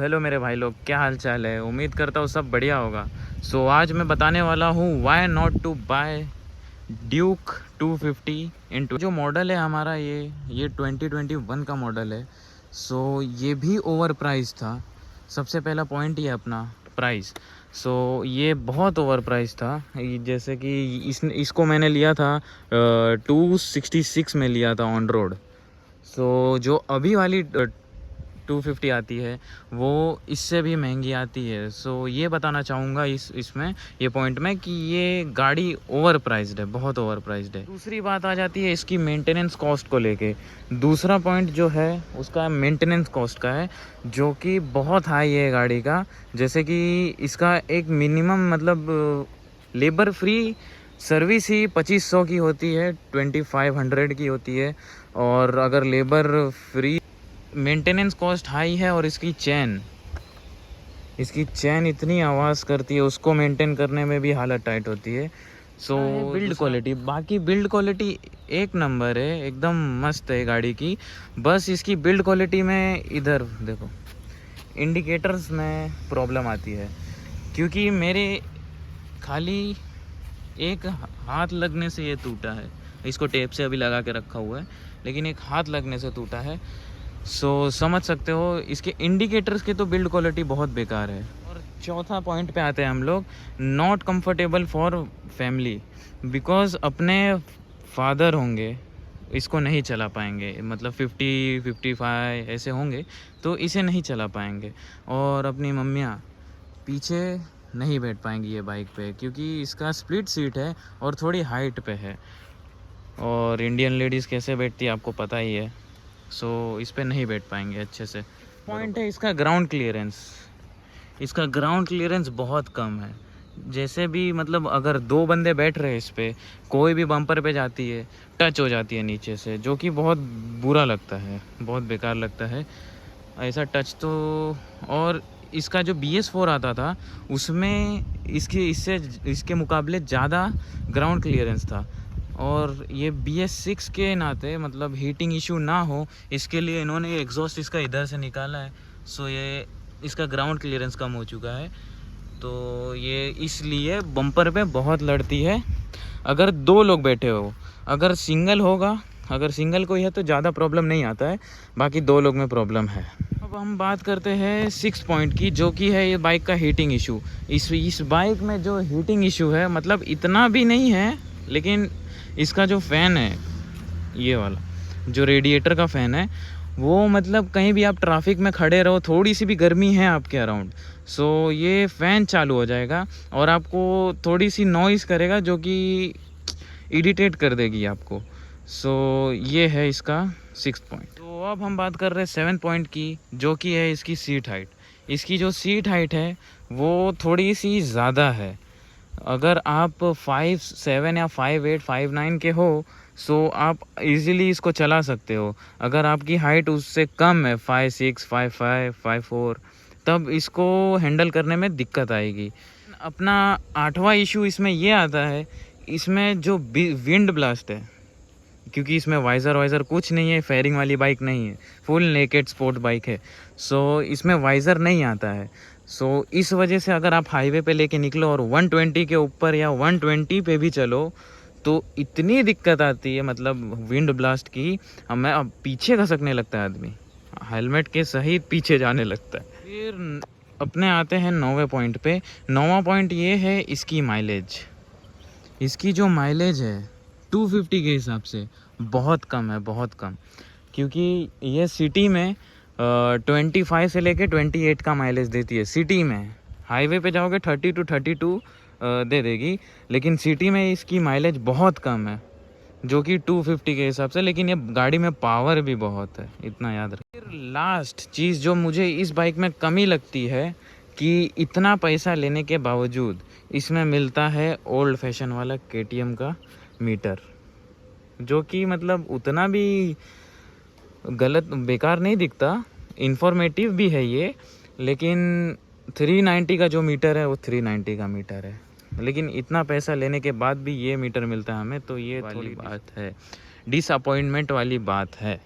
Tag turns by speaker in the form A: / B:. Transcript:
A: Hello मेरे भाई लोग, क्या हाल चाल है। उम्मीद करता हूँ सब बढ़िया होगा। आज मैं बताने वाला हूँ why not to buy Duke 250 into. जो मॉडल है हमारा ये 2021 का मॉडल है। ये भी ओवर प्राइस था। सबसे पहला पॉइंट ये अपना प्राइस। ये बहुत ओवर प्राइस था। जैसे कि इसको मैंने लिया था 266 में लिया था ऑन रोड। जो अभी वाली 250 आती है वो इससे भी महंगी आती है। ये बताना चाहूँगा इसमें ये पॉइंट में कि ये गाड़ी ओवर प्राइस्ड है, बहुत ओवर प्राइस्ड है। दूसरी बात आ जाती है इसकी मेंटेनेंस कॉस्ट को लेके। दूसरा पॉइंट जो है उसका मेंटेनेंस कॉस्ट का है, जो कि बहुत हाई है गाड़ी का। जैसे कि इसका एक मिनिमम मतलब लेबर फ्री सर्विस ही 2500 की होती है, 2500 की होती है। और अगर labour free maintenance cost high है। और इसकी चैन इतनी आवाज़ करती है, उसको मेंटेन करने में भी हालत टाइट होती है। बिल्ड क्वालिटी, बाकी बिल्ड क्वालिटी एक नंबर है, एकदम मस्त है गाड़ी की। बस इसकी बिल्ड क्वालिटी में इधर देखो इंडिकेटर्स में प्रॉब्लम आती है, क्योंकि मेरे खाली एक हाथ लगने से ये टूटा है। इसको टेप से अभी लगा के रखा हुआ है, लेकिन एक हाथ लगने से टूटा है। समझ सकते हो इसके इंडिकेटर्स की तो बिल्ड क्वालिटी बहुत बेकार है। और चौथा पॉइंट पे आते हैं हम लोग, not comfortable for family. Because अपने फादर होंगे, इसको नहीं चला पाएंगे, मतलब 50-55 ऐसे होंगे तो इसे नहीं चला पाएंगे। और अपनी मम्मियाँ पीछे नहीं बैठ पाएंगी ये बाइक पे, क्योंकि इसका स्प्लिट सीट है और थोड़ी हाइट पे है। और इंडियन लेडीज़ कैसे बैठती है आपको पता ही है। इस पे नहीं बैठ पाएंगे अच्छे से। पॉइंट है इसका ग्राउंड क्लियरेंस। इसका ग्राउंड क्लियरेंस बहुत कम है। जैसे भी मतलब अगर दो बंदे बैठ रहे हैं इस पे, कोई भी बम्पर पे जाती है, टच हो जाती है नीचे से, जो कि बहुत बुरा लगता है, बहुत बेकार लगता है ऐसा टच तो। और इसका जो BS4 आता था उसमें इसके मुकाबले ज़्यादा ग्राउंड क्लियरेंस था। और ये BS6 के नाते मतलब हीटिंग इशू ना हो, इसके लिए इन्होंने एग्जॉस्ट इसका इधर से निकाला है। ये इसका ग्राउंड क्लियरेंस कम हो चुका है, तो ये इसलिए बम्पर पे बहुत लड़ती है अगर दो लोग बैठे हो। अगर सिंगल कोई है तो ज़्यादा प्रॉब्लम नहीं आता है, बाकी दो लोग में प्रॉब्लम है। अब हम बात करते हैं 6 पॉइंट की, जो कि है ये बाइक का हीटिंग इशू। इस बाइक में जो हीटिंग इशू है मतलब इतना भी नहीं है, लेकिन इसका जो फ़ैन है, ये वाला जो रेडिएटर का फ़ैन है, वो मतलब कहीं भी आप ट्रैफिक में खड़े रहो, थोड़ी सी भी गर्मी है आपके अराउंड, ये फ़ैन चालू हो जाएगा और आपको थोड़ी सी नॉइज़ करेगा, जो कि इरिटेट कर देगी आपको। ये है इसका 6 पॉइंट। तो अब हम बात कर रहे हैं 7 पॉइंट की, जो कि है इसकी सीट हाइट। इसकी जो सीट हाइट है वो थोड़ी सी ज़्यादा है। अगर आप 5'7" या 5'8", 5'9" के हो आप इजीली इसको चला सकते हो। अगर आपकी हाइट उससे कम है 5'6", 5'5", 5'4", तब इसको हैंडल करने में दिक्कत आएगी। अपना 8वां इशू इसमें ये आता है, इसमें जो विंड ब्लास्ट है, क्योंकि इसमें वाइज़र कुछ नहीं है, फेयरिंग वाली बाइक नहीं है, फुल नेकेड स्पोर्ट बाइक है। इसमें वाइज़र नहीं आता है। इस वजह से अगर आप हाईवे पे लेके निकलो और 120 के ऊपर या 120 पे भी चलो तो इतनी दिक्कत आती है, मतलब विंड ब्लास्ट की, हमें अब पीछे खसकने लगता है आदमी, हेलमेट के सहित पीछे जाने लगता है। फिर अपने आते हैं 9वें पॉइंट पे। 9वां पॉइंट ये है इसकी माइलेज। इसकी जो माइलेज है 250 के हिसाब से बहुत कम है, बहुत कम। क्योंकि ये सिटी में 25 से लेके 28 का माइलेज देती है सिटी में। हाईवे पे जाओगे 30 to 32 दे देगी, लेकिन सिटी में इसकी माइलेज बहुत कम है, जो कि 250 के हिसाब से। लेकिन ये गाड़ी में पावर भी बहुत है, इतना याद रखें। फिर लास्ट चीज़ जो मुझे इस बाइक में कमी लगती है कि इतना पैसा लेने के बावजूद इसमें मिलता है ओल्ड फैशन वाला KTM का मीटर, जो कि मतलब उतना भी गलत बेकार नहीं दिखता, इन्फॉर्मेटिव भी है ये। लेकिन 390 का जो मीटर है वो 390 का मीटर है, लेकिन इतना पैसा लेने के बाद भी ये मीटर मिलता है हमें, तो ये थोड़ी बात है, डिसअपॉइंटमेंट वाली बात है।